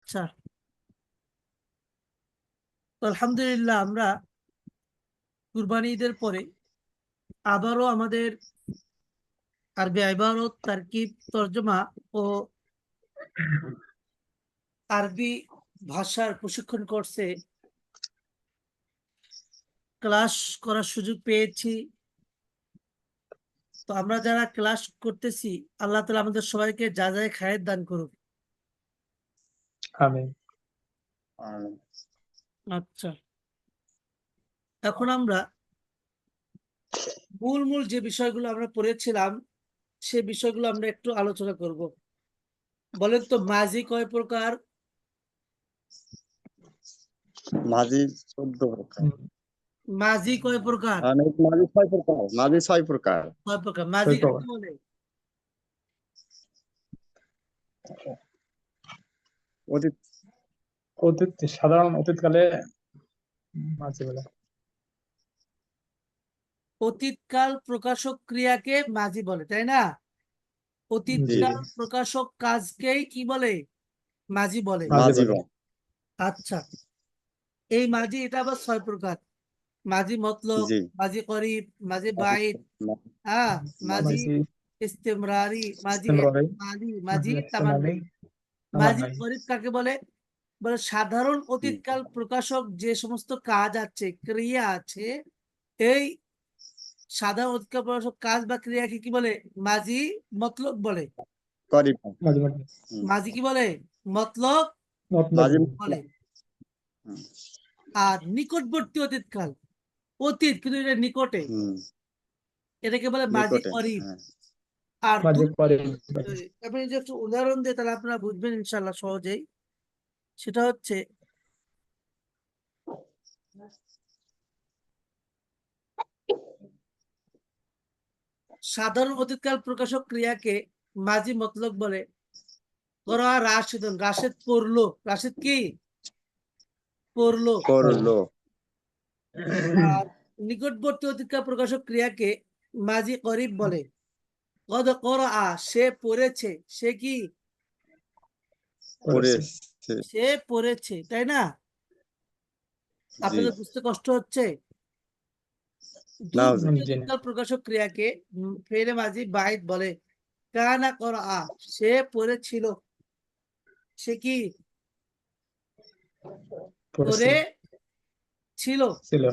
আচ্ছা, তো আলহামদুলিল্লাহ আমরা কুরবানি ঈদের পরে আবারও আমাদের আরবি ইবারত, তারকিব, তরজমা ও আরবি ভাষার প্রশিক্ষণ কোর্সে ক্লাস করার সুযোগ পেয়েছি। তো আমরা যারা ক্লাস করতেছি, আল্লাহ তাআলা আমাদের সবাইকে যাজায় খায়ের দান করুক। আমিন। আচ্ছা, এখন আমরা মূল যে বিষয়গুলো আমরা পড়েছিলাম সে বিষয়গুলো আমরা একটু আলোচনা করব। বলেন তো মাজি কয় প্রকার? মাঝি 14 প্রকার। মাজি কয় প্রকার? মাঝি 6 প্রকার। মাঝি 6 প্রকার। কয় প্রকার মাজি কাকে বলে? অতীত অতীত সাধারণ অতীতকালে মাঝি বলে। অতীতকাল প্রকাশক ক্রিয়াকে মাজি বলে, তাই না? অতীতকাল প্রকাশক কাজকেই কি বলে? মাজি বলে। মাঝি বলে। আচ্ছা, এই মাজি এটা আবার 6 প্রকার। মাজি মতলব, জি। মাজি করিব, মাজি বাইদ, হ্যাঁ, মাজি মাঝি ইস্তেমরারি, মাজি ইস্তেমরারি, ইহতিমালি, মাজি মাঝি তামান্নি। ইহতিমালি, মাজি তামান্নি। করিব কাকে বলে? বলে সাধারণ অতীতকাল প্রকাশক যে সমস্ত কাজ আছে, ক্রিয়া আছে, এই সাধারণ অতীতকাল প্রকাশক কাজ বা ক্রিয়াকে কি বলে? মাজি মতলব বলে। করিব। মাঝি মাজি কি বলে? মতলব মাঝি বলে। আর নিকটবর্তী অতীতকাল, অতীত কিন্তু এটা নিকটে, এটাকে বলে মাজি নিকটে। করিব। হ্যাঁ। আর মাঝি করিব। আপনি যদি একটু উদাহরণ দিয়ে তাহলে আপনারা বুঝবেন ইনশাল্লাহ সহজেই। সেটা হচ্ছে সাধারণ অতীতকাল প্রকাশক ক্রিয়াকে মাজি মতলব বলে। করা রাশিদুন, রাশেদ পড়লো, রাশেদ কি পড়লো। করলো। আর নিকটবর্তী অতীতকাল প্রকাশক ক্রিয়াকে মাজি করিব বলে। কদ করা, সে পড়েছে, সে কি পড়েছে। সে পড়েছে, তাই না? জি। আপনাদের বুঝতে কষ্ট হচ্ছে? না দূরবর্তী জি না। অতীতকাল প্রকাশক ক্রিয়াকে ফেলে মাজি বাইদ বলে। কানা করা, সে পড়েছিল, সে কি পড়েছে ছিল। ছিল।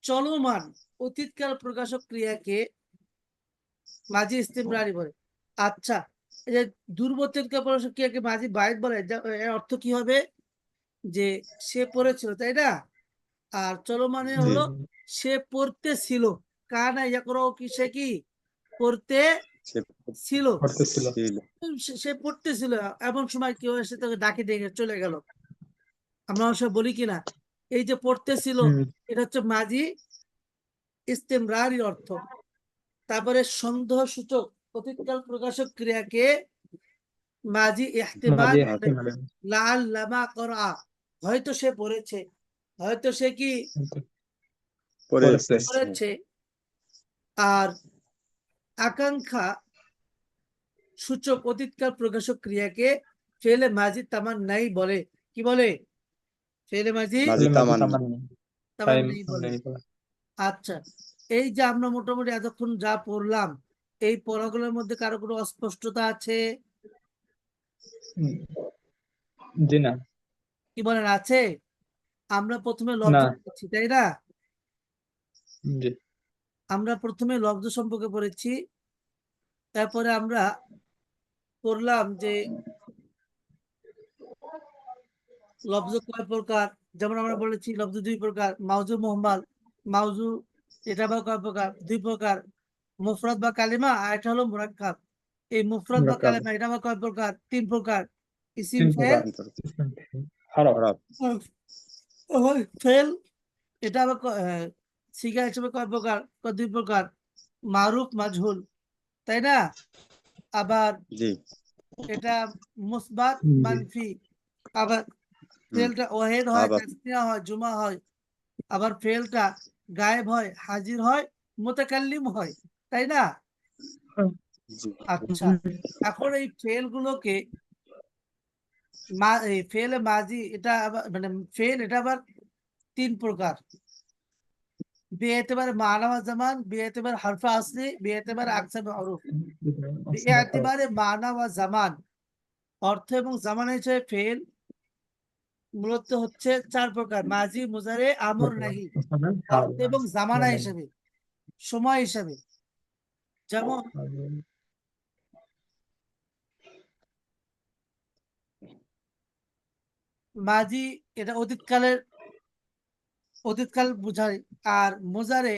চলমান অতীতকাল প্রকাশক ক্রিয়াকে মাঝি ইস্তেমরারি বলে। আচ্ছা, এই যে দূরবর্তী অতীতকাল প্রকাশক ক্রিয়াকে মাঝি বাইদ বলে, এর অর্থ কি হবে? যে সে পড়েছিল, তাই না? আর চলমানে জি। হলো সে পড়তেছিল। কানা ইয়াকরাউ কি, সে কি পড়তে সে ছিল। পড়তেছিল। ছিল। সে পড়তেছিল, এমন সময় কেউ এসে তাকে ডাকে ডেকে চলে গেল। আমরা অবশ্য বলি কিনা এই যে পড়তেছিল, এটা হচ্ছে মাঝি ইস্তেমরারি অর্থ। তারপরে সন্দেহ সূচক অতীতকাল প্রকাশক ক্রিয়াকে মাঝি ইহতিমাল মাঝি বলে। ইহতিমালি। লাআল্লামা করা, হয়তো সে পড়েছে, হয়তো সে কি পড়েছে। পড়েছে। আর আকাঙ্ক্ষা সূচক অতীতকাল প্রকাশক ক্রিয়াকে ফেলে মাঝি তামান্নাই বলে। কি বলে? ফেলে মাঝি মাঝি তামান্না। তামান্নাই বলে। আচ্ছা, এই যে আমরা মোটামুটি এতক্ষণ যা পড়লাম, এই পড়াগুলোর মধ্যে কারো কোনো অস্পষ্টতা আছে? জি না। কি বলেন, আছে? আমরা প্রথমে লব্ধ না। পড়েছি, তাই না? জি। আমরা প্রথমে লব্ধ সম্পর্কে পড়েছি, তারপরে আমরা পড়লাম যে লব্ধ কয় প্রকার। যেমন আমরা বলেছি লব্ধ 2 প্রকার, মাউজু মুহম্মাল। মাউজু এটা আবার কয় প্রকার? 2 প্রকার, মুফরাদ বা কালিমা, আর এটা হলো মুরাক্কাব। এই মুফরাদ বা কালিমা এটা আবার কয় প্রকার? 3 প্রকার, ইসিম, 3 ফেল, প্রকার। হরফ। ফেল। এটা আবার সিগা হিসেবে কয় প্রকার? 2 প্রকার, মারুফ, মাজহুল, তাই না? আবার জি। এটা মুসবাত, মানফি। আবার ফেলটা ওয়াহিদ হয়, আবার তাসনিয়া হয়, জুমা হয়। আবার ফেলটা গায়েব হয়, হাজির হয়, মুতাকাল্লিম হয়, তাই না? জি। আচ্ছা, এখন এই ফেল গুলোকে ফেলে মাজি এটা মানে ফেল এটা আবার 3 প্রকার। বিএতেবার মানা ওয়া জামান, বিএতেবার হরফে আসলি, বিএতেবার আকসার হরফ। বিএতেবারে মানা ওয়া জামান, অর্থ এবং জামান হিসেবে ফেল মূলত হচ্ছে 4 প্রকার: মাজি, মুজারে, আমর, নাহি। অর্থ এবং জামানা হিসেবে, সময় হিসেবে। যেমন মাজি এটা অতীতকাল বোঝায়, আর মুজারে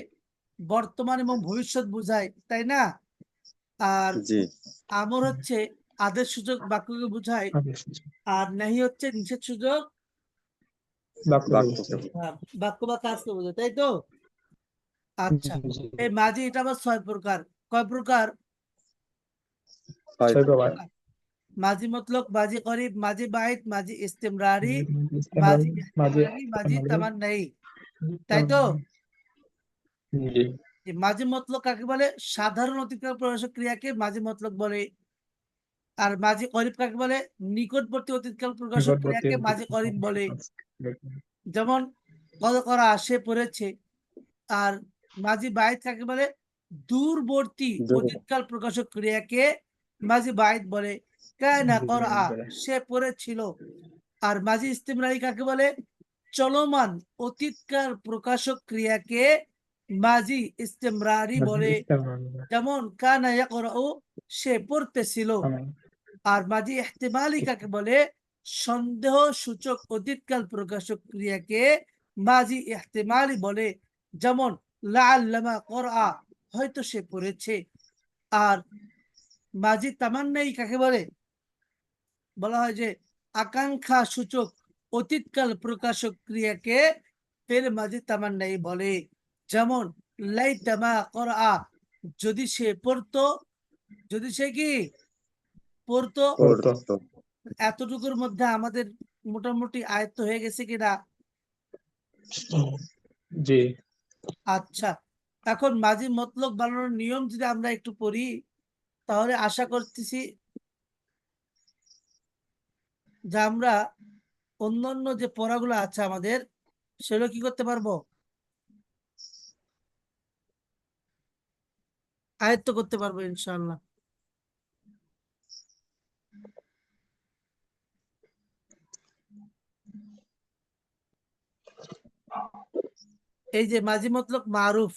বর্তমান এবং ভবিষ্যৎ বোঝায়, তাই না? আর জি আমর হচ্ছে আদেশ সূচক বাক্যকে বোঝায়, আর নাহি হচ্ছে নিষেধ সূচক বাক্যকে বাক্য বা কাজকে বোঝায়, তাই তো? আচ্ছা, এই মাঝি এটা আবার 6 প্রকার। কয় প্রকার? হয়। 6 প্রকার। মাঝি মতলক, মাঝি করিব, মাঝি বাইত, মাঝি ইস্তেমরারি, মাঝি মাঝি ইহতিমালি, মাঝি তামান্নাই, তাই তো? জি এই মাঝি মতলক কাকে বলে? সাধারণ অতীতকাল প্রকাশক ক্রিয়াকে মাঝি মতলক বলে। আর মাঝি করিব কাকে বলে? নিকটবর্তী অতীতকাল প্রকাশক নিকটবর্তী ক্রিয়াকে মাঝি করিব বলে। যেমন কল করা, সে পড়েছে। আর মাঝি বাইত কাকে বলে? দূরবর্তী অতীতকাল প্রকাশক ক্রিয়াকে মাঝি বাইত বলে। কায়না করা, সে পড়েছিল। আর মাঝি ইস্তেমরারি কাকে বলে? চলমান অতীতকাল প্রকাশক ক্রিয়াকে মাঝি ইস্তেমরারি বলে। যেমন কানা ইয়াকরাউ, সে পড়তেছিল। আর মাঝি ইহতিমালি কাকে বলে? সন্দেহ সূচক অতীতকাল প্রকাশক ক্রিয়াকে মাঝি ইহতিমালি বলে। যেমন লাআল্লামা করা, হয়তো সে পড়েছে। আর মাঝি তামান্নাই কাকে বলে? বলা হয় যে আকাঙ্ক্ষা সূচক অতীতকাল প্রকাশক ক্রিয়াকে ফের মাঝি তামান্নাই বলে। যেমন লাইতামা করা, যদি সে পড়তো, যদি সে কি পড়তো। পড়তো। এতটুকুর মধ্যে আমাদের মোটামুটি আয়ত্ত হয়ে গেছে কিনা? জি আচ্ছা, এখন মাঝি মতলক বানানোর নিয়ম যদি আমরা একটু পড়ি, তাহলে আশা করতেছি যে আমরা অন্যান্য যে পড়াগুলো আছে আমাদের, সেগুলো কি করতে পারবো? আয়ত্ত করতে পারবো ইনশাআল্লাহ। এই যে মাঝি মতলক মারুফ,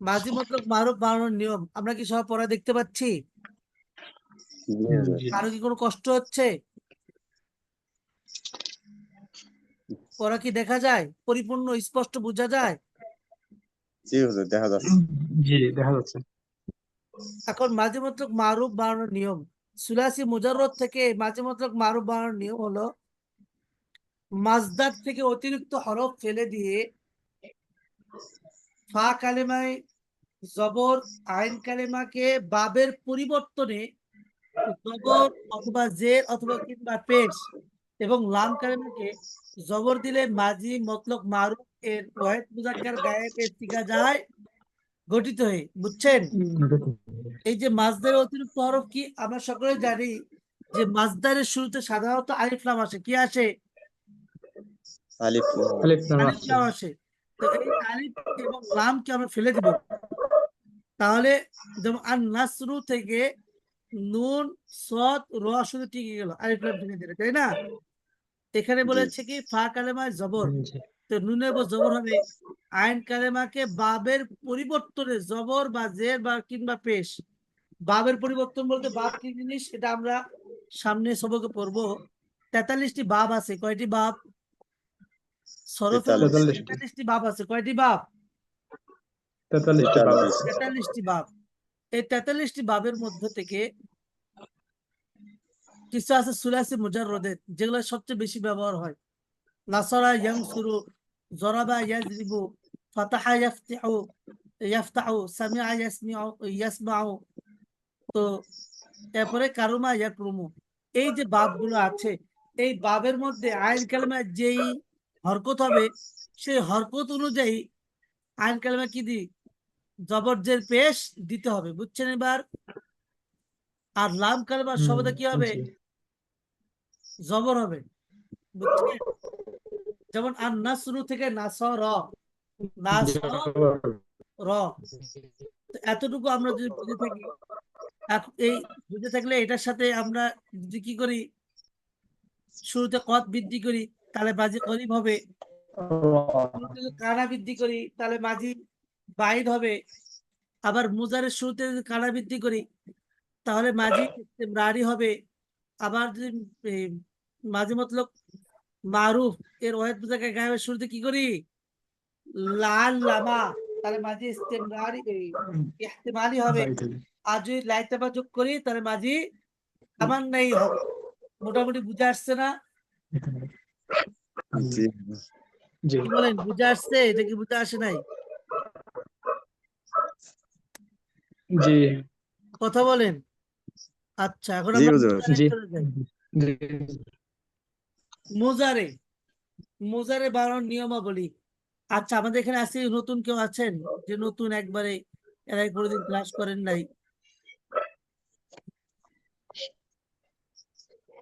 মাঝি মতলক মারুফ বানানোর নিয়ম আমরা কি সব পড়া দেখতে পাচ্ছি? জি কারো কি কোনো কষ্ট হচ্ছে? পড়া কি দেখা যায়? পরিপূর্ণ স্পষ্ট বোঝা যায়? জি হুজুর, দেখা যাচ্ছে। জি দেখা যাচ্ছে। এখন মাঝে মতলক মারুফ বানানোর নিয়ম, সুলাসি মুজাররদ থেকে মাঝে মতলক মারুফ বানানোর নিয়ম হলো মাজদার থেকে অতিরিক্ত হরফ ফেলে দিয়ে ফা কালেমায় জবর, আইন কালেমাকে বাবের পরিবর্তনে জবর অথবা জের অথবা কিংবা পেশ, এবং লাম কালেমাকে জবর দিলে মাঝি মতলক মারুফ এর ওয়াহিদ মুজাক্কার গায়েবের সিগা যায় গঠিত হয়ে। বুঝছেন? এই যে মাজদারের অতিরিক্ত হরফ কি? আমরা সকলে জানি যে মাজদারের শুরুতে সাধারণত আলিফ লাম আসে। কি আসে? আলিফ আলিফ লাম আলিফ আসছে। লাম আসে। তো এই আলিফ এবং লামকে আমরা ফেলে দিব। তাহলে যেমন আন নাসরু থেকে নুন সদ র শুধু টিকে গেল, আলিফ লাম ফেলে দিলে, তাই না? এখানে জি বলেছে কি ফা কালেমায় জবর, জি তো নুনের উপর জবর হবে। আইন কালেমাকে বাবের পরিবর্তনে জবর বা জের বা কিংবা পেশ। বাবের পরিবর্তন বলতে বাব কি জিনিস এটা আমরা সামনে সবকে পড়বো। 43টি বাব আছে। কয়টি বাব? সরফের মধ্যে 43টি 43টি বাব আছে। কয়টি বাব? 43টি বাব আছে। 43টি বাব। এই 43টি বাবের মধ্য থেকে কিছু আছে সুলাসি মুজাররদের, যেগুলো সবচেয়ে বেশি ব্যবহার হয়। নাসারা ইয়ানসুরু, জরাবা ইয়াজরিবু, ফাতাহা ইয়াফতিহু, ইয়াফতাহু, সামিআ ইয়াসমিউ, ইয়াসমাউ। তো এরপরে কারুমা ইয়াকরুমু। এই যে বাবগুলো আছে, এই বাবের মধ্যে আইন কালেমা যেই হরকত হবে, সেই হরকত অনুযায়ী আইন কালেমা কি দি জবরজের পেশ দিতে হবে। বুঝছেন এবার? আর লাম কালেমার শব্দে কি হবে? জি জবর হবে, বুঝছেন? যেমন আর নাসরু থেকে নাসর, নাসর। তো এতটুকু আমরা যদি বুঝে থাকি, এই বুঝে থাকলে এটার সাথে আমরা যদি কি করি, শুরুতে কদ বৃদ্ধি করি তাহলে মাঝি করিব হবে, শুরুতে যদি কানা বৃদ্ধি করি তাহলে মাঝি বাইদ হবে, আবার মুজারের শুরুতে যদি কানা বৃদ্ধি করি তাহলে মাঝি ইস্তেমরারি হবে, আবার যদি এই, মাঝি মতলব মারুফ এর ওয়াহিদ মুজাক্কার গায়েবের শুরুতে কি করি, লাল লামা, তাহলে মাঝি ইস্তেমরারি ইহতিমালি হবে, আর যদি লাইতাবা যোগ করি তাহলে মাঝি তামান্নাই হবে। মোটামুটি বুঝে আসছে না? জি জি কি বলেন, বুঝে আসছে? এটা কি বুঝে আসে নাই? জি কথা বলেন। আচ্ছা, এখন জি আমরা হুজুর। মুজারে জি চলে যাই। জি মুজারে, মুজারে বানানোর নিয়মাবলী। আচ্ছা, আমাদের এখানে আছে নতুন কেউ আছেন যে নতুন একবারে, এর আগে কোনোদিন ক্লাস করেন নাই?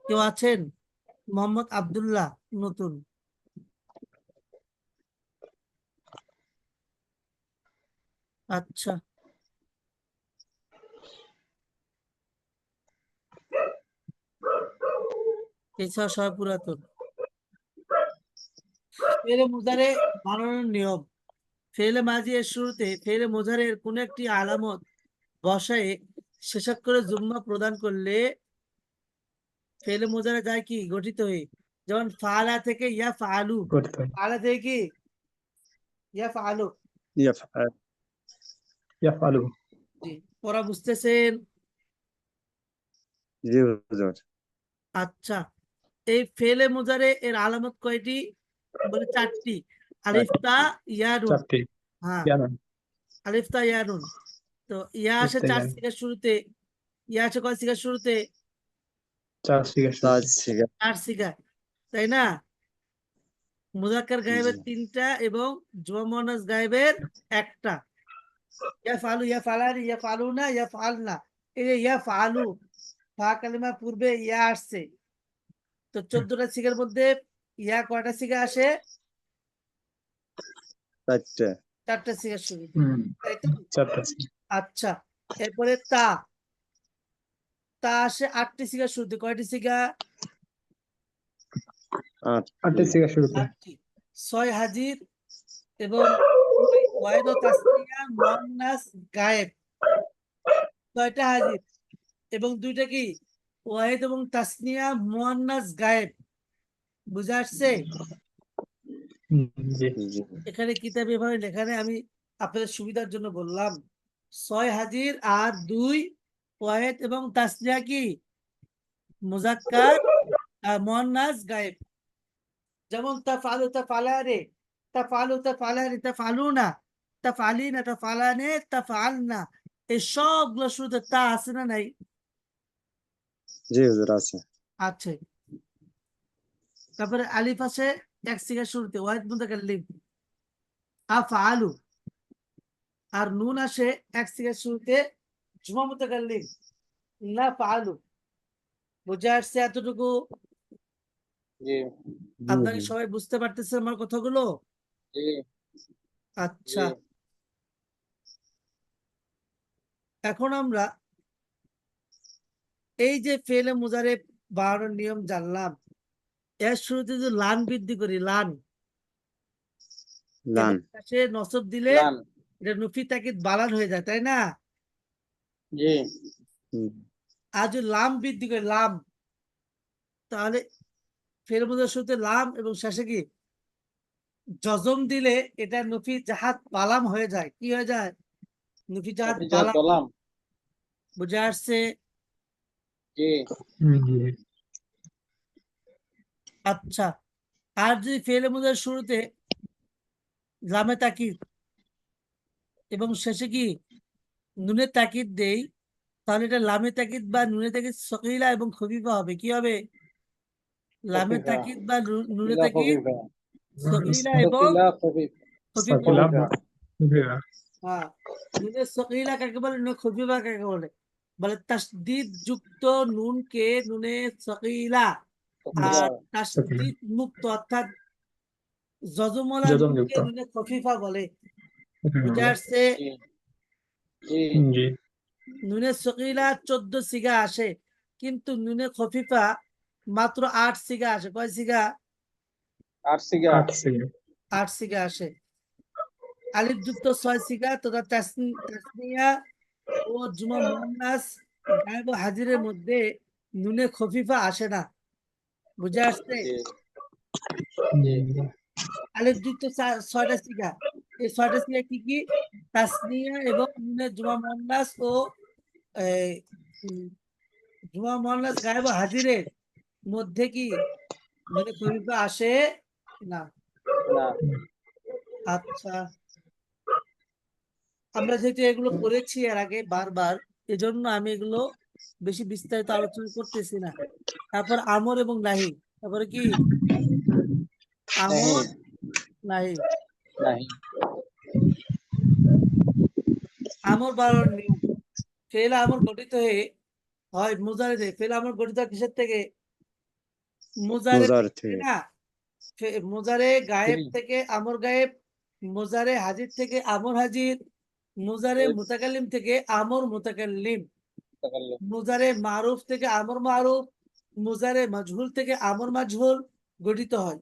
কেউ আছেন? মোহাম্মদ আব্দুল্লাহ নতুন। আচ্ছা, এছাড়া সবাই পুরাতন। ফেলে মুজারে বানানোর নিয়ম। ফেলে মাঝি এর শুরুতে ফেলে মুজারের কোন একটি আলামত বসায়ে শেষাক্ষরে জুম্মা প্রদান করলে ফেলে মুজারে যায় কি গঠিত হয়ে, যেমন ফালা থেকে ইয়া ফালু, করতে হয় ফালা থেকে কি ইয়া ফালু। يفعل ইয়াফআলু জি, পড়া বুঝতেছেন? জি হুজুর। আচ্ছা, এই ফেলে মুজারে এর আলামত কয়টি? বলে চারটি। আলিফ তা ইয়া নুন। চারটি হ্যাঁ, ইয়ানান আলিফ তা ইয়া নুন। তো ইয়া আসে চার ইফতাইয়ান সিগার শুরুতে, ইয়া আসে কয় সিগার শুরুতে? চার শিখা তাজ শুরুতে শিখা। চার সিগার, তাই না? মুজাক্কার জি গায়েবের তিনটা এবং জুমা মুয়ান্নাস গায়েবের একটা। ইয়া ফালু, ইয়া ফালানি, ইয়া ফালুনা, ইয়া ফালনা। এই যে ইয়া ফালু, ফা কালিমা পূর্বে ইয়া আসছে। তো 14টা সিগার মধ্যে ইয়া কয়টা সিগা আসে? চারটে। 4টা সিগার শুরুতে, তাই তো? চারটা শিখা আচ্ছা, এরপরে তা, তা আসে 8টি সিগা শুরুতে। কয়টি সিগা? আটটি 8টি। শিখা শুরুতে 8টি। 6 হাজির এবং 2 ওয়াহিদ ও তাসনিয়া মুয়ান্নাস গায়েব। 6টা হাজির এবং 2টা কি ওয়াহিদ এবং তাসনিয়া মুয়ান্নাস গায়েব। বুঝা আসছে? জি জি এখানে কিতাবে এভাবে লেখা নেই, আমি আপনাদের সুবিধার জন্য বললাম। 6 হাজির আর 2 ওয়াহিদ এবং তাসনিয়া কি মুজাক্কার মুয়ান্নাস গায়েব। যেমন তাফআলু, তাফআলানে, তাফআলু, তাফআলানি, তাফআলুনা, তাফআলিনা, তাফআলানে, তাফআলনা। এই সবগুলো শুরুতে তা আছে না নাই? জি হুজুর আছে। আছে। তারপরে আলিফ আছে এক সিগার শুরুতে, ওয়াহিদ মুতাকাল্লিম, আফআলু। আর নুন আসে এক সিগার শুরুতে, জুমা মুতাকাল্লিম, নাফআলু। বুঝে আসছে এতটুকু? জি আপনারা সবাই বুঝতে পারতেছেন আমার কথাগুলো? জি আচ্ছা, এখন আমরা এই যে ফেলে মুজারে বানানোর নিয়ম জানলাম, এর শুরুতে যদি লান বৃদ্ধি করি, লান এবং লান। পাশে নসব দিলে এটা নফি তাকিদ বালান হয়ে যায়, তাই না? জি আর যদি লাম বৃদ্ধি করি, লাম, তাহলে ফেলে মুজারের শুরুতে লাম এবং শেষে কি জজম দিলে এটা নফি জাহাত বালাম হয়ে যায়। কি হয়ে যায়? নফি জাহাত বালাম। বুঝে আসছে? জি জি আচ্ছা, আর যদি ফেলে মুজারের শুরুতে লামে তাকিদ এবং শেষে কি নুনে তাকিদ দেই, তাহলে এটা লামে তাকিদ বা নুনে তাকিদ সকিলা এবং খফিফা হবে। কি হবে? লামে তাকিদ বা নুনে তাকিদ সকিলা এবং খফিফা সাকিলা হবে। মুগিরা হ্যাঁ, নুনে সকিলা কাকে বলে, নুনে খফিফা কাকে বলে? বলে তাসদিদ যুক্ত নুনকে নুনে সকিলা, সকিলা, আর তাসদিদ মুক্ত অর্থাৎ যজমলা যজমযুক্ত। নুনকে নুনে খফিফা বলে। জি বুঝে আসছে? জি জি জি। নুনে সকিলা 14 সিগা আসে, কিন্তু নুনে খফিফা মাত্র 8 সিগা আসে। কয় সিগা? 8 সিগা, 8 সিগা। 8 সিগা আসে। আলিফ যুক্ত 6 সিগা তথা তাসনিয়া ও জুমা মুন্নাস গায়েব ও হাজিরের মধ্যে নুনে খফিফা আসে না। বুঝে আসছে? জি জি জি আলিফ যুক্ত 6টা সিগা। এই 6টা সিগা কি কি? তাসনিয়া এবং নুনে জুমা মুন্নাস ও এই, উম, জুমা মুন্নাস গায়েব ও হাজিরের মধ্যে কি নুনে খফিফা আসে না। না, আচ্ছা, আমরা যেহেতু এগুলো করেছি এর আগে বারবার, এজন্য আমি এগুলো বেশি বিস্তারিত আলোচনা করতেছি না। তারপর আমর এবং নাহি, তারপরে কি নাহি, আমর নাহি। নাহি, আমর বাড়ানোর নিয়ম। ফেল আমর গঠিত হয়ে হয় মুজারে থেকে। ফেল আমর গঠিত হয় কিসের থেকে? মুজারে মুজার থেকে থেকে। না। মুজারে গায়েব হুম, থেকে আমর গায়েব, মুজারে হাজির থেকে আমর হাজির, মুজারে এই মুতাকাল্লিম থেকে আমর মুতাকাল্লিম, তাকাল্লুম, মুজারে মারুফ থেকে আমর মারুফ, মুজারে মাজহুল থেকে আমর মাজহুল গঠিত হয়।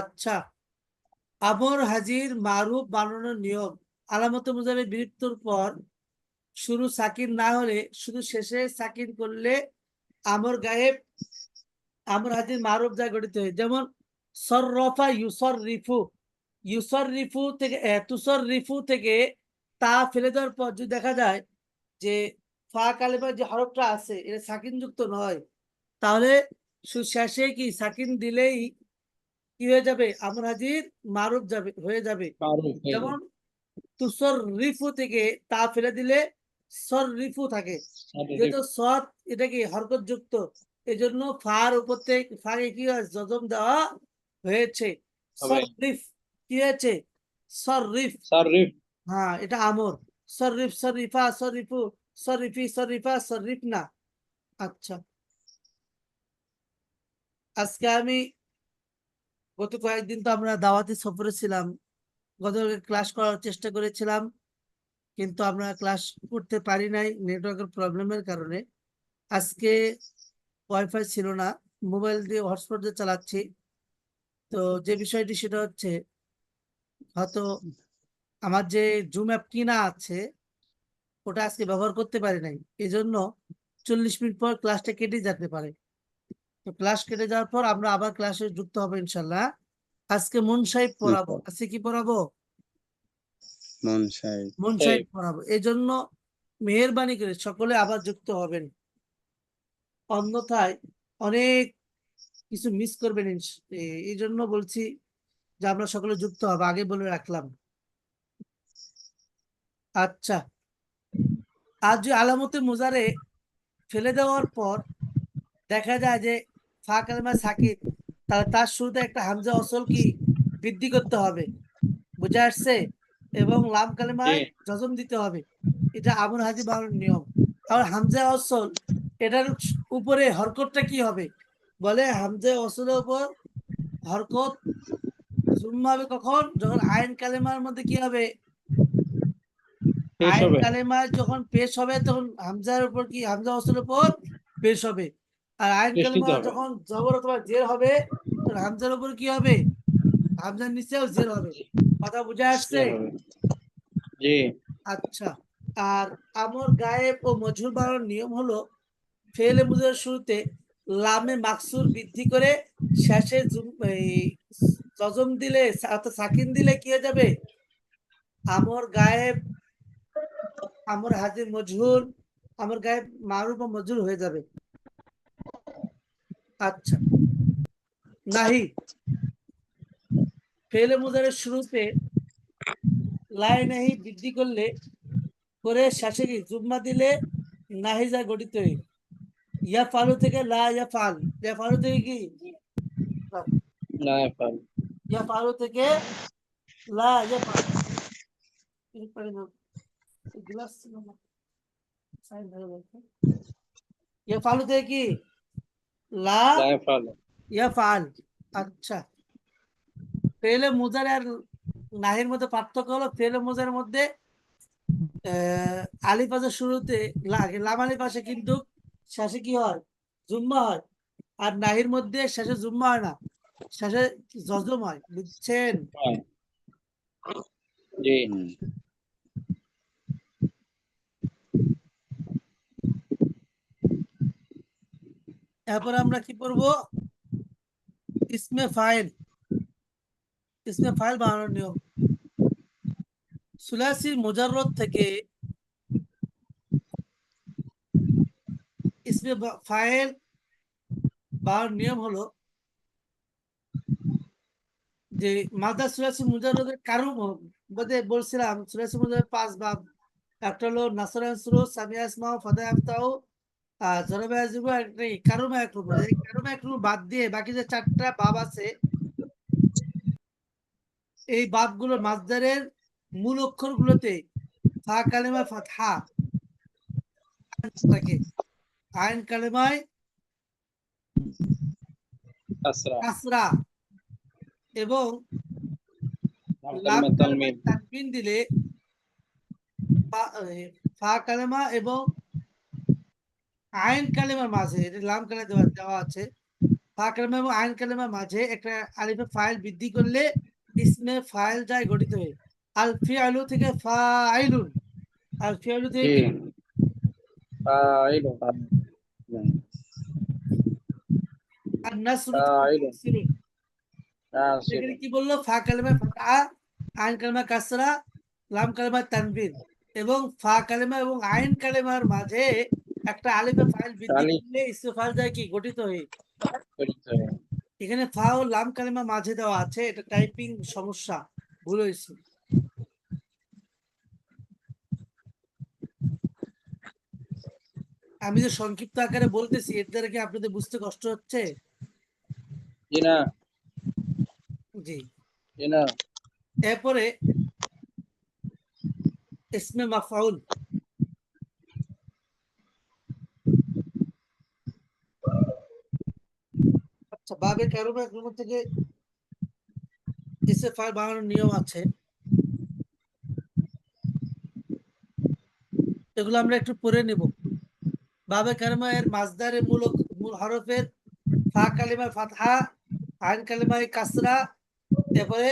আচ্ছা, আমর হাজির মারুফ বানানোর নিয়ম। আলামতে মুজারে বিরক্তির পর শুরু সাকিন না হলে শুধু শেষে সাকিন করলে আমর গায়েব আমর হাজির মারুফ যা গঠিত হয়। যেমন সররফা ইউসর রিফু, ইউসর রিফু থেকে তুসর রিফু থেকে তা ফেলে দেওয়ার পর যদি দেখা যায় যে ফা কালেমার যে হরফটা আছে এটা সাকিন যুক্ত নয়, তাহলে শেষে কি সাকিন দিলেই কি হয়ে যাবে? আমর হাজির মারুফ যাবে, হয়ে যাবে। মারুফ হয়ে যেমন যায়, তুসর রিফু থেকে তা ফেলে দিলে সর রিফু থাকে। সারিফ যেহেতু সৎ এটা কি হরকত যুক্ত, এই জন্য ফার উপর থেকে ফাকে কি হয়? জজম দেওয়া হয়েছে। হবে, সররিফ কি হয়েছে? সররিফ। সারিফ, হ্যাঁ, এটা আমর। সররিফ, সরিফা, সরিফু, সরিফি, সরিফা, সরিফ না। আচ্ছা, আজকে আমি গত কয়েকদিন তো আমরা দাওয়াতি সফরে ছিলাম। গত ক্লাস করার চেষ্টা করেছিলাম, কিন্তু আমরা ক্লাস করতে পারি নাই নেটওয়ার্কের প্রবলেমের কারণে। আজকে ওয়াইফাই ছিল না, মোবাইল দিয়ে হটস্পট দিয়ে চালাচ্ছি। তো যে বিষয়টি সেটা হচ্ছে, হয়তো আমার যে জুম অ্যাপ কিনা আছে ওটা আজকে ব্যবহার করতে পারি নাই, এই জন্য 40 মিনিট পর ক্লাসটা কেটে যেতে পারে। তো ক্লাস কেটে যাওয়ার পর আমরা আবার ক্লাসে যুক্ত হবো ইনশাল্লাহ। আজকে মন সাহেব পড়াবো। আজকে কি পড়াবো? মন সাহেব। মন এই সাহেব পড়াবো। এই জন্য মেহেরবানি করে সকলে আবার যুক্ত হবেন, অন্যথায় অনেক কিছু মিস করবেন। এই জন্য বলছি যে আমরা সকলে যুক্ত হবো, আগে বলে রাখলাম। আচ্ছা, আজ যে আলামতে মুজারে ফেলে দেওয়ার পর দেখা যায় যে ফা কালেমা সাকিন, তাহলে তার শুরুতে একটা হামজা অসল কি বৃদ্ধি করতে হবে। বুঝে আসছে? এবং লাম জি কালেমায় জজম দিতে হবে। এটা আমর হাজি বানানোর নিয়ম। আর হামজা অসল এটার উপরে হরকতটা কি হবে? বলে হামজা অসলের উপর হরকত জুম্মা হবে কখন? যখন আইন কালেমার মধ্যে কি হবে? শেষ আইন হবে, কালেমায় যখন পেশ হবে তখন হামজার উপর কি, হামজা অসলের উপর পেশ হবে। আর আইন শেষ কালেমা নিতে হবে, যখন জবর অথবা জের হবে তখন হামজার উপর কি হবে? হামজার নিচেও জের হবে। কথা বুঝে আসছে? শেষ হবে, জি আচ্ছা, আর আমর গায়েব ও মজহুর বানানোর নিয়ম হলো ফেলে মুজারের শুরুতে লামে মাকসুর বৃদ্ধি করে শেষে এই জজম দিলে অর্থাৎ সাকিন দিলে কি হয়ে যাবে? আমর গায়েব, আমর হাজির মজহুর, আমর গায়েব মারুফ ও মজহুর হয়ে যাবে। আচ্ছা, নাহি ফেলে মুজারের শুরুতে লাই নাহি বৃদ্ধি করলে করে শেষে কি জুম্মা দিলে নাহিজা গঠিত হয়। ইয়া ফালু থেকে লা ইয়া ফাল, ইয়া ফালু থেকে কি لا يفعل ইয়া ফালু থেকে লা ইয়া ফাল। গ্লাস ছিল না, সাইড ধরে বলতো। ইয়া ফালু থেকে কি লা لا يفعل ইয়া ফাল। আচ্ছা, ফেলে মুজার আর নাহির মধ্যে পার্থক্য হলো ফেলে মুজারের মধ্যে আলিফ আছে শুরুতে, লাম আলিফ আসে কিন্তু শেষে কি হয়, জুম্মা হয়। আর নাহির মধ্যে শেষে জুম্মা হয় না, শেষে জজম হয়, বুঝছেন? जी হুম এরপর আমরা কি পড়বো, ইসমে ফাইল। ইসমে ফাইল বানানোর নিয়ম, সুলাসি মুজাররদ থেকে ইসমে ফাইল বানানোর নিয়ম হলো যে মাদা সুলাসি মুজাররদের কারণ বোধে বলছিলাম, সুলাসি মুজাররদ 5 বাব। একটা হলো নাসরান সুরুজ, সামিয়া ইসমাউ, ফাদা আফতাউ, জরবে আজিবু, একটা কারুমা একরুম। এই কারুমা একরুম বাদ দিয়ে বাকি যে 4টা বাব আছে, এই বাবগুলোর মাসদারের মূল অক্ষরগুলোতে ফা কালেমা ফাতহা থাকে, আইন কালেমায় أسرع কাসরা এবং লাম كلمة কালেমায় تنميم তানবিন দিলে ফা কালেমা এবং আইন কালেমার মাঝে, এটা লাম কালেমা দেওয়া আছে, ফা কালেমা এবং আইন কালেমার মাঝে একটা আলিফে ফাইল বৃদ্ধি করলে ইসমে ফাইল যায় গঠিত হয়ে। আল ফিআলু থেকে ফাইলুন, আল ফিআলু থেকে কি जी فاعل আর নাসরু থেকে فاعل নাসিরুন। ناصر এখানে কি বললো, ফা কালেমা ফাতহা, আইন কালেমা কাসরা, লাম কালেমা তানবিন এবং ফা কালেমা এবং আইন কালেমার মাঝে একটা আলিফে ফাইল বৃদ্ধি তালি করলে ইসমে ফাইল যায় কি গঠিত হয়ে। করিতে হয়। এখানে ফা ও লাম কালেমা মাঝে দেওয়া আছে, এটা টাইপিং সমস্যা, ভুল হয়েছে। আমি যে সংক্ষিপ্ত আকারে বলতেছি এর দ্বারা কি আপনাদের বুঝতে কষ্ট হচ্ছে? জি না জি। জি না এরপরে ইসমে মাফউল, আচ্ছা বাবে কারণে এগুলো থেকে ইসমে ফাইল বানানোর নিয়ম আছে, এগুলো আমরা একটু পড়ে নেব। বাবে কারমা এর মাসদারের মূল হরফের ফা কালিমায় ফাতহা, আইন কালিমায় কাসরা, এরপরে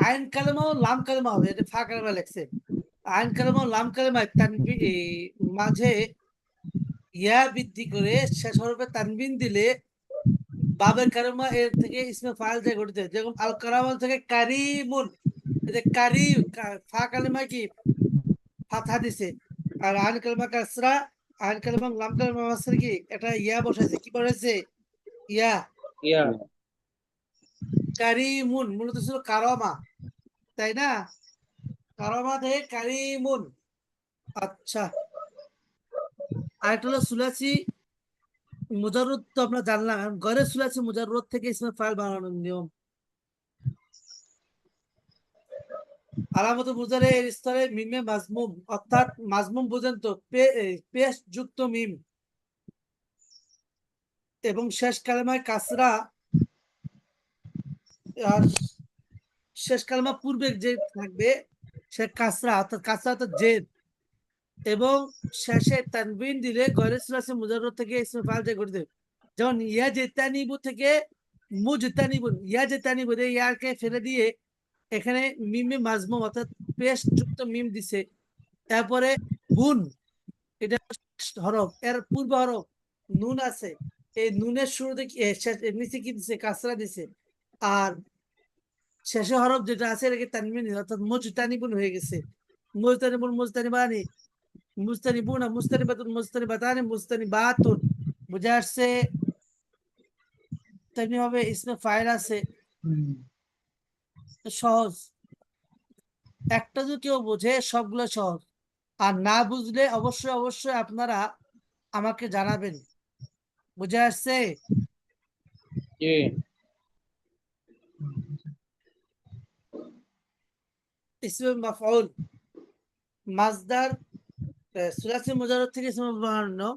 আইন কালেমা ও লাম কালেমা হবে, এটা ফা কালেমা লেখছে। আইন কালেমা ও লাম কালেমায় মাঝে ইয়া বৃদ্ধি করে শেষ হরফে তানবিন দিলে বাবের কালেমা এর থেকে ইসমে ফাইল যায় গঠিত হয়। যেমন আল কারামান থেকে কারিমুন, এটা কারিম, ফা কালেমা কি ফাতহা দিছে, আর আইন কালেমা কাসরা, আইন কালেমা লাম কালেমা মাঝখানে কি এটা ইয়া বসাইছে, কি বসাইছে, ইয়া। ইয়া কারিমুন মূলত ছিল কারমা, তাই না? কারমা থেকে কারিমুন। আচ্ছা, আরেকটা হলো সুলাসি মুজাররদ, তো আমরা জানলাম। এখন গয়রে সুলাসি মুজাররদ থেকে ইসমে ফাইল বানানোর নিয়ম। আলামত মুজারে এর স্তরে মিমে মাজমুম, অর্থাৎ মাজমুম বুঝেন তো, পেশ যুক্ত মিম এবং শেষ কালেমায় কাসরা, আর শেষ কালেমা পূর্বে যে থাকবে সে কাসরা, অর্থাৎ কাসরা অর্থাৎ জেদ, এবং শেষে তানবিন দিলে গয়রে সুলাসি মুজাররদ থেকে ইসমে ফাইল যায় গঠিত হয়। যেমন ইয়াজতানিবু থেকে মুজতানিবুন, ইয়াজতানিবু এই ইয়াকে ফেলে দিয়ে এখানে মিমে মাজমুম অর্থাৎ পেশ যুক্ত মিম দিছে। তারপরে বুন, এটা হরফ, এর পূর্ব হরফ নুন আছে, এই নুনের শুরুতে এর নিচে কি দিছে, কাসরা দিছে। আর শেষে হরফ যেটা আছে এটাকে তানবিন অর্থাৎ মুজতানিবুন হয়ে গেছে। মুজতানিবুন, মুজতানিবানি, মুজতানিবুনা, মুজতানিবাতুন, মুজতানিবাতানি, মুজতানিবাতুন, বুঝে আসছে? তেমনি ভাবে ইসমে ফাইল আছে, হুম সহজ, একটা যদি কেউ বোঝে সবগুলো সহজ, আর না বুঝলে অবশ্যই অবশ্যই আপনারা আমাকে জানাবেন। বুঝে আসছে? জি। ইসমে মাফউল মাজদার সুলাসি মুজাররদ থেকে ইসমে বানানো।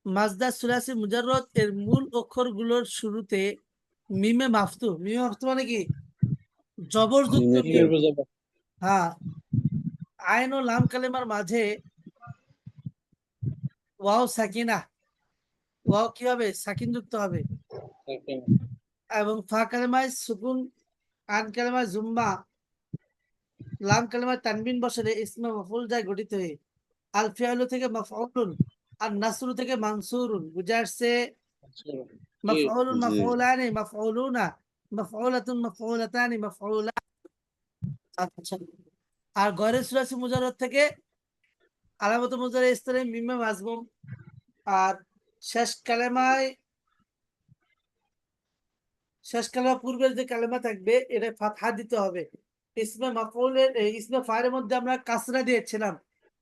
মাজদার সুলাসি মুজাররদ এর মূল অক্ষরগুলোর শুরুতে মিমে মাফতু। মিমে মাফতু মানে কি? জবরযুক্ত মিমে মিম। বুঝাবো। হ্যাঁ, আইন ও লাম কালেমার মাঝে ওয়াও সাকিনা, ওয়াও কি হবে? সাকিন যুক্ত হবে। এবং ফা কালেমায় সুকুন, আন কালেমায় জুম্মা, লাম কালেমায় তানবিন বসালে ইসমে মাফউল যায় গঠিত হয়ে। আল ফিআলু থেকে মাফউলুন আর নাসরু থেকে মানসুরুন। বুঝে আসছে? জি। মাফউলুন, জি মাফউলানি, মাফউলুনা, মাফউলাতুন, মাফউলাতানি, মাফউলা। আচ্ছা, আর গয়রে সুলাসি মুজাররদ থেকে আলামত মুজারে স্তরে মিমে মাজমুম। আর শেষ কালেমায়, শেষ কালেমা পূর্বের যে কালেমা থাকবে এটা ফাতহা দিতে হবে। ইসমে মাফউলের ইসমে ফাইলের মধ্যে আমরা কাসরা দিয়েছিলাম,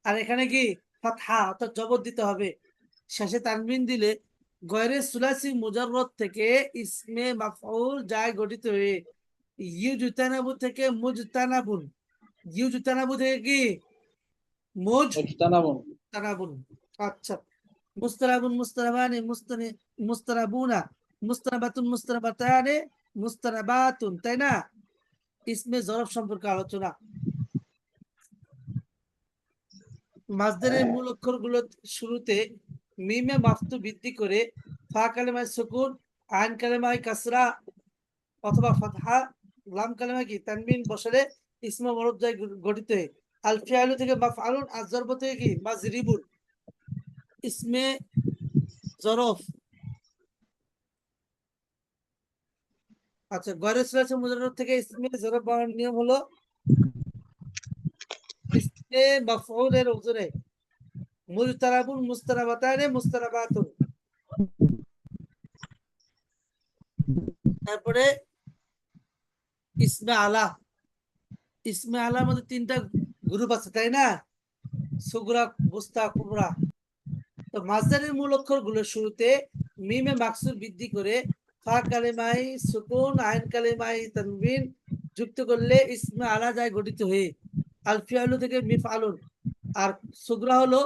আর এখানে কি ফাতহা অর্থাৎ জবর দিতে হবে। শেষে তানবিন দিলে গয়রে সুলাসি মুজাররদ থেকে ইসমে মাফউল যায় গঠিত হয়ে ইউজতানাবু থেকে মুজতানাবুন। ইউজতানাবু থেকে কি মুজতানাবুন। মুজতানাবুন। আচ্ছা, মুস্তারাবুন, মুস্তারাবানি, মুস্তারাবুনা, মুস্তারাবাতুন, মুস্তারাবাতানে, মুস্তারাবাতুন, তাই না? ইসমে জরফ সম্পর্কে আলোচনা। মাজদারের মূল অক্ষরগুলো শুরুতে মিমে মাফতু বৃদ্ধি করে ফা কালেমায় সুকুন, আইন কালেমায় কাসরা অথবা ফাতহা, লাম কালেমায় কি তানবিন বসালে ইসমে মরদ যায় গঠিত হয়ে। আল ফিআলু থেকে মাফআলুন, আর জরব থেকে কি মাজরিবুন। ইসমে জরফ। আচ্ছা, গয়রে সুলাসি মুজাররদ থেকে ইসমে জরফ বানানোর নিয়ম হলো ইসমে মাফউলের ওজনে মুজতারাবুন, মুস্তারাবাতানে, মুস্তারাবাতুন। তারপরে ইসমে আলা। ইসমে আলার মধ্যে তিনটা গ্রুপ আছে, তাই না? সুগরা, বুস্তা, কুবরা। তো মাজদারের মূল অক্ষরগুলোর শুরুতে মিমে মাকসুর বৃদ্ধি করে ফা কালেমাই সুকুন, আইন কালেমাই তানবিন যুক্ত করলে ইসমে আলা যায় গঠিত হয়ে। আল ফিআলু থেকে মিফআলুন। আর সুগরা হলো